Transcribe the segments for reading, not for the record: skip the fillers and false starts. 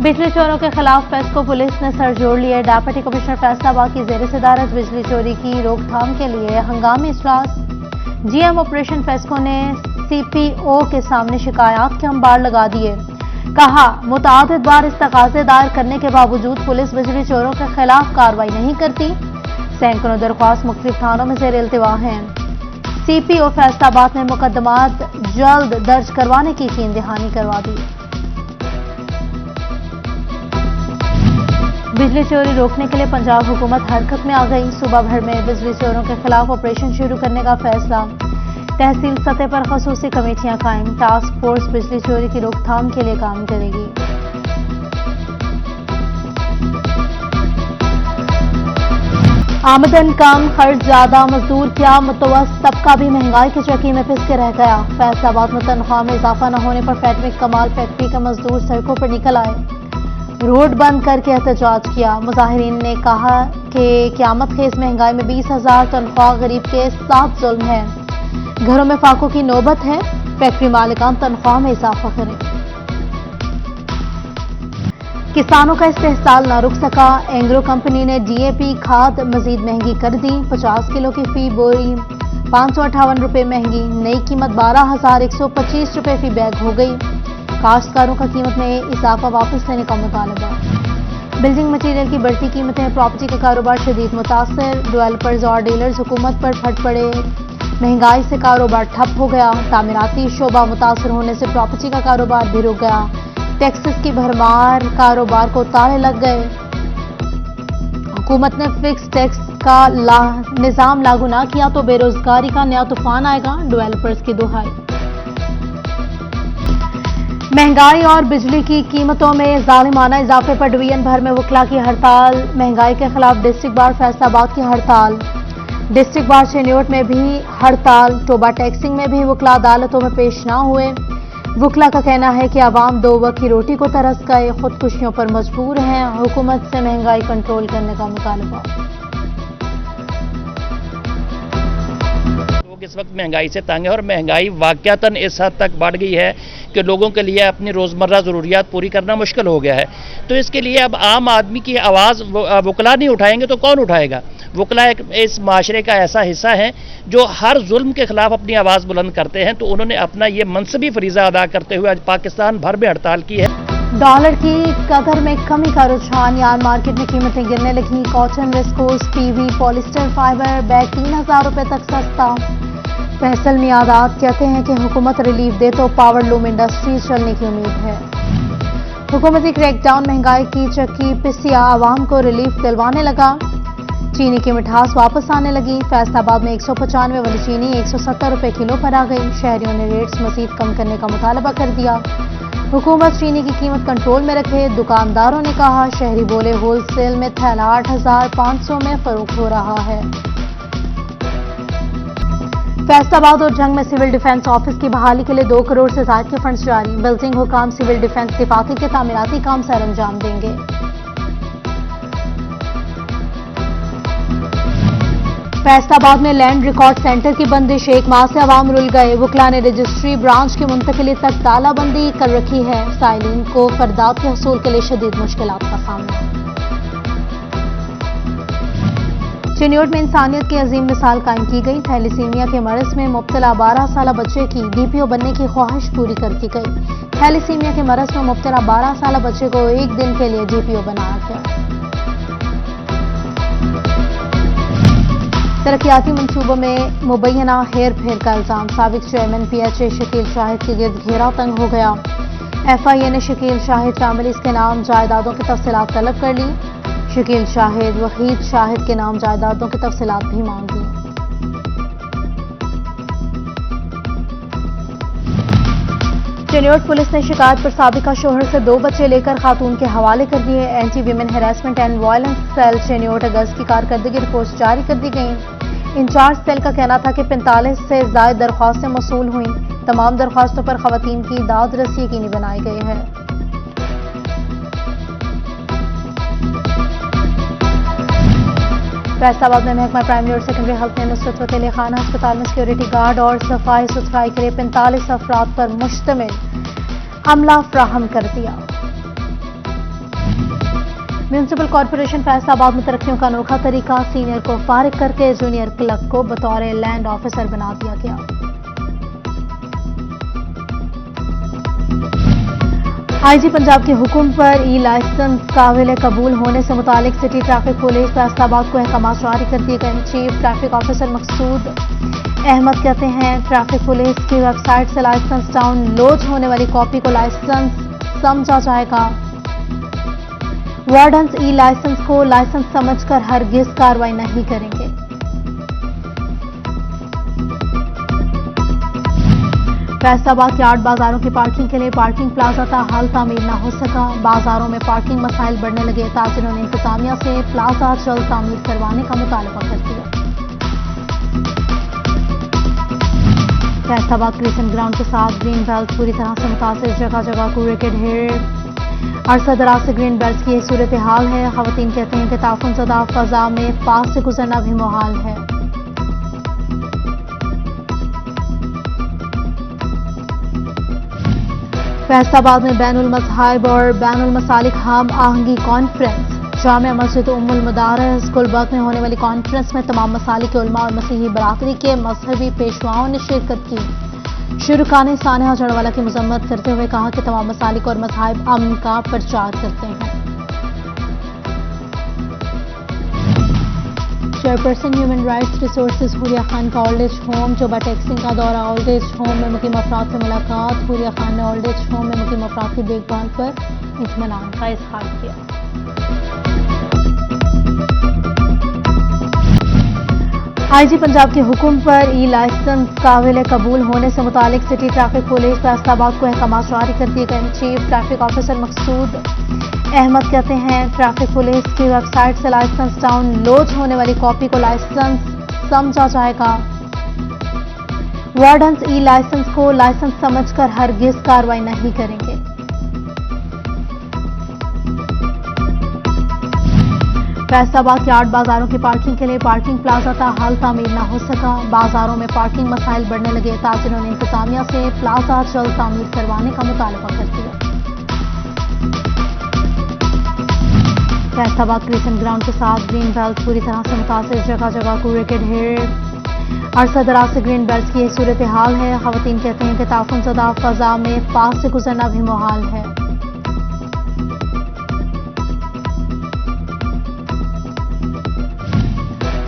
बिजली चोरों के खिलाफ फेस्को पुलिस ने सर जोड़ लिए। डेप्यूटी कमिश्नर फैसलाबाद की जेर सदारत बिजली चोरी की रोकथाम के लिए हंगामी इजलास। जीएम ऑपरेशन फेस्को ने सीपीओ के सामने शिकायत के अंबार लगा दिए। कहा, मुतादिद बार इस्तगासे दायर करने के बावजूद पुलिस बिजली चोरों के खिलाफ कार्रवाई नहीं करती। सैकड़ों दरख्वास्त मुख्तलिफ थानों में ज़ेर इल्तिवा हैं। सीपीओ फैसलाबाद ने मुकदमात जल्द दर्ज करवाने की यकीन दहानी करवा दी। बिजली चोरी रोकने के लिए पंजाब हुकूमत हरकत में आ गई। सूबा भर में बिजली चोरों के खिलाफ ऑपरेशन शुरू करने का फैसला। तहसील सतह पर खसूसी कमेटियां कायम। टास्क फोर्स बिजली चोरी की रोकथाम के लिए काम करेगी। आमदन कम, खर्च ज्यादा, मजदूर क्या, मुतवस्सित तबका भी महंगाई की चक्की में पिस के रह गया। फैसलाबाद में तनख्वाह में इजाफा न होने पर फैक्ट्री कमाल फैक्ट्री के मजदूर सड़कों पर निकल आए। रोड बंद करके एहतजाज किया। मुजाहिरीन ने कहा कि क़यामत खेज महंगाई में 20,000 तनख्वाह गरीब के साथ जुल्म है। घरों में फाकों की नौबत है। फैक्ट्री मालिकान तनख्वाह में इजाफा करें। किसानों का इस्तेहसाल न रुक सका। एंग्रो कंपनी ने डीएपी खाद मजीद महंगी कर दी। 50 किलो की फी बोरी 558 रुपये महंगी। नई कीमत 12,125 रुपये फी बैग हो गई। काश्तकारों का कीमत में इजाफा वापस लेने का मुतालबा। बिल्डिंग मटीरियल की बढ़ती कीमतें, प्रॉपर्टी का कारोबार शदीद मुतासर। डेवलपर्स और डीलर्स हुकूमत पर फट पड़े। महंगाई से कारोबार ठप हो गया। तामीराती शोबा मुतासर होने से प्रॉपर्टी का कारोबार भी रुक गया। टैक्सेस की भरमार, कारोबार को ताले लग गए। हुकूमत ने फिक्स टैक्स का निजाम लागू ना किया तो बेरोजगारी का नया तूफान आएगा। डेवलपर्स की दुहाई। महंगाई और बिजली की कीमतों में जालिमाना इजाफे पर डिवीजन भर में वकला की हड़ताल। महंगाई के खिलाफ डिस्ट्रिक्ट बार फैसलाबाद की हड़ताल। डिस्ट्रिक्ट बार शेन्योट में भी हड़ताल। टोबा टैक्सिंग में भी वकला अदालतों में पेश ना हुए। वकला का कहना है कि आवाम 2 वक्त की रोटी को तरस गए, खुदकुशियों पर मजबूर हैं। हुकूमत से महंगाई कंट्रोल करने का मुतालबा। लोग इस वक्त महंगाई से तंग है और महंगाई वाकयातन इस हद तक बढ़ गई है कि लोगों के लिए अपनी रोज़मर्रा ज़रूरियात पूरी करना मुश्किल हो गया है। तो इसके लिए अब आम आदमी की आवाज़ वकला नहीं उठाएंगे तो कौन उठाएगा। वकला इस माशरे का ऐसा हिस्सा है जो हर जुल्म के खिलाफ अपनी आवाज़ बुलंद करते हैं। तो उन्होंने अपना ये मनसबी फरीज़ा अदा करते हुए आज पाकिस्तान भर में हड़ताल की है। डॉलर की कदर में कमी का रुझान। यार्न मार्केट में कीमतें गिरने लगी। Cotton, viscose, PV, polyester fibre bag 3,000 रुपये तक सस्ता। फैसल मियादात कहते हैं कि हुकूमत रिलीफ दे तो पावर लूम इंडस्ट्रीज चलने की उम्मीद है। हुकूमती क्रैकडाउन महंगाई की चक्की पिसिया आवाम को रिलीफ दिलवाने लगा। चीनी की मिठास वापस आने लगी। फैसलाबाद में 195 वाली चीनी 170 रुपये किलो पर आ गई। शहरियों ने रेट्स मजीद कम करने का मुतालबा कर दिया। हुकूमत चीनी की कीमत कंट्रोल में रखे। दुकानदारों ने कहा। शहरी बोले होलसेल में थैला 8,500 में फरोख्त हो रहा है। फैसलाबाद और जंग में सिविल डिफेंस ऑफिस की बहाली के लिए 2 करोड़ से ज्यादा के फंड्स जारी। बिल्डिंग हुकाम सिविल डिफेंस दफातर के तामीराती काम सर अंजाम देंगे। फैसलाबाद में लैंड रिकॉर्ड सेंटर की बंदिश। 1 माह से अवाम रुल गए। वकला ने रजिस्ट्री ब्रांच की मुंतकिली तक तालाबंदी कर रखी है। साइलिन को फरदात के हसूल के लिए शदीद मुश्किलात का सामना। शेन्योट में इंसानियत की अजीम मिसाल कायम की गई। थैलीसीमिया के मर्ज में मुब्तला 12 साला बच्चे की डीपीओ बनने की ख्वाहिश पूरी कर दी गई। थैलीसीमिया के मर्ज में मुब्तला 12 साला बच्चे को 1 दिन के लिए डीपीओ बनाया गया। तरक्याती मंसूबों में मुबैना हेर फेर का इल्जाम। साबिक चेयरमैन पीएचए शकील शाहिद के गिर्द घेरा तंग हो गया। एफआईए ने शकील शाहिद फैमिलीज के नाम जायदादों की तफसीलात तलब कर ली। शकील शाहिद, वहीद शाहिद के नाम जायदादों की तफसीलात भी मांगी। शेन्योट पुलिस ने शिकायत पर साबिका शोहर से 2 बच्चे लेकर खातून के हवाले कर दिए। Anti women harassment and violence cell Chiniot अगस्त की कारकर्दगी रिपोर्ट जारी कर दी गई। इंचार्ज सेल का कहना था कि 45 से ज्यादा दरख्वास्तें मौसूल हुई। तमाम दरख्वास्तों पर खवातीन की दाद रसी यकीनी बनाई गई है। फैसलाबाद में महकमा प्राइमरी और सेकेंडरी हेल्थ ने नुसरत फतेह अली खान अस्पताल में सिक्योरिटी गार्ड और सफाई सुथराई के लिए 45 अफराद पर मुश्तमिल अमला फ्राहम कर दिया। म्यूनिसिपल कॉरपोरेशन फैसलाबाद में तरक्कियों का अनोखा तरीका, सीनियर को फारिग करके जूनियर क्लर्क को बतौर लैंड ऑफिसर बना दिया गया। आईजी पंजाब के हुक्म पर ई लाइसेंस काबिल कबूल होने से मुतालिक सिटी ट्रैफिक पुलिस फैसलाबाद को अहकाम जारी कर दिए गए। चीफ ट्रैफिक ऑफिसर मकसूद अहमद कहते हैं, ट्रैफिक पुलिस की वेबसाइट से लाइसेंस डाउनलोड होने वाली कॉपी को लाइसेंस समझा जाएगा। वार्डन्स ई लाइसेंस को लाइसेंस समझकर हरगिज कार्रवाई नहीं करेंगे। फैसलाबाद के 8 बाजारों की पार्किंग के लिए पार्किंग प्लाजा ताहाल तामीर न हो सका। बाजारों में पार्किंग मसाइल बढ़ने लगे। ताजिरों ने इंतजामिया से प्लाजा जल्द तामीर करवाने का मुतालबा कर दिया। फैसलाबाद क्रिकेट ग्राउंड के साथ ग्रीन बेल्ट पूरी तरह से मुतासिर, जगह जगह कूड़े के ढेर। अरसा दराज से ग्रीन बेल्ट की यही सूरत हाल है। खवातीन कहते हैं कि ताफुनज़दा फजा में पास से गुजरना भी मुहाल है। फैसलाबाद में बैनुल मज़ाहिब और बैनुल मसालिक हम आहंगी कॉन्फ्रेंस। जामिया मस्जिद उम्मुल मुदारिस गुलबर्ग में होने वाली कॉन्फ्रेंस में तमाम मसालिक के उलमा और मसीही बरादरी के मजहबी पेशवाओं ने शिरकत की। शुरकान सानहा जड़वाला की मजम्मत करते हुए कहा कि तमाम मसालिक और मज़ाहिब अमन का प्रचार करते हैं। Chairperson human rights resources Huria Khan का ओल्ड एज होम जोबा टैक्सिंग का दौरा। ओल्ड एज होम में मुकीम अफराद से मुलाकात। हुरिया खान ने ओल्ड एज होम में मुकीम अफराद की देखभाल पर इत्मीनान का इजहार किया। आईजी पंजाब के हुक्म पर ई लाइसेंस काबिल कबूल होने से मुतालिक सिटी ट्रैफिक पुलिस फैसलाबाद को अहकाम जारी कर दिए गए। चीफ ट्रैफिक ऑफिसर मकसूद अहमद कहते हैं, ट्रैफिक पुलिस की वेबसाइट से लाइसेंस डाउनलोड होने वाली कॉपी को लाइसेंस समझा जाएगा। वार्डन्स ई लाइसेंस को लाइसेंस समझकर हरगिज कार्रवाई नहीं करेंगे। फैसलाबाद के 8 बाजारों की पार्किंग के लिए पार्किंग प्लाजा ताहाल तामीर न हो सका। बाजारों में पार्किंग मसाइल बढ़ने लगे। ताजिरों ने इंतजामिया से प्लाजा जल्द तामीर करवाने का मुतालबा कर दिया। फैसलाबाद क्रिकेट ग्राउंड के साथ ग्रीन बेल्ट पूरी तरह से मुतासिर, जगह जगह कूड़े के ढेर। अरसा दराज से ग्रीन बेल्ट की यही सूरत हाल है। खवातीन कहते हैं कि ताफुनज़दा फजा में पास से गुजरना भी मुहाल है।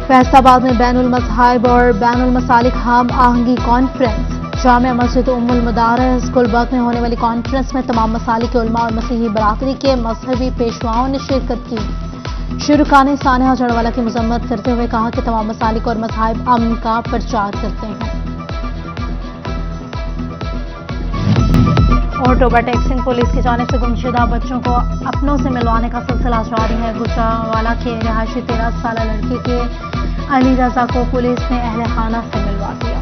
फैसलाबाद में बैनुल मज़ाहिब और बैनुल मसालिक हम आहंगी कॉन्फ्रेंस। जामिया मस्जिद उम्मुल मुदारिस गुलबर्ग में होने वाली कॉन्फ्रेंस में तमाम मसालिक के उलमा और मसीही बरादरी के मजहबी पेशवाओं ने शिरकत की। शुरकान सानहा जड़वाला की मजम्मत करते हुए कहा कि तमाम मसालिक और मज़ाहिब अमन का प्रचार करते हैं। और टोबा टैक्सिंग पुलिस की जानिब से गुमशुदा बच्चों को अपनों से मिलवाने का सिलसिला जारी है। गुजरावाला के रिहायशी 13 साल लड़के के अली रजा को पुलिस ने अहले खाना से मिलवा दिया।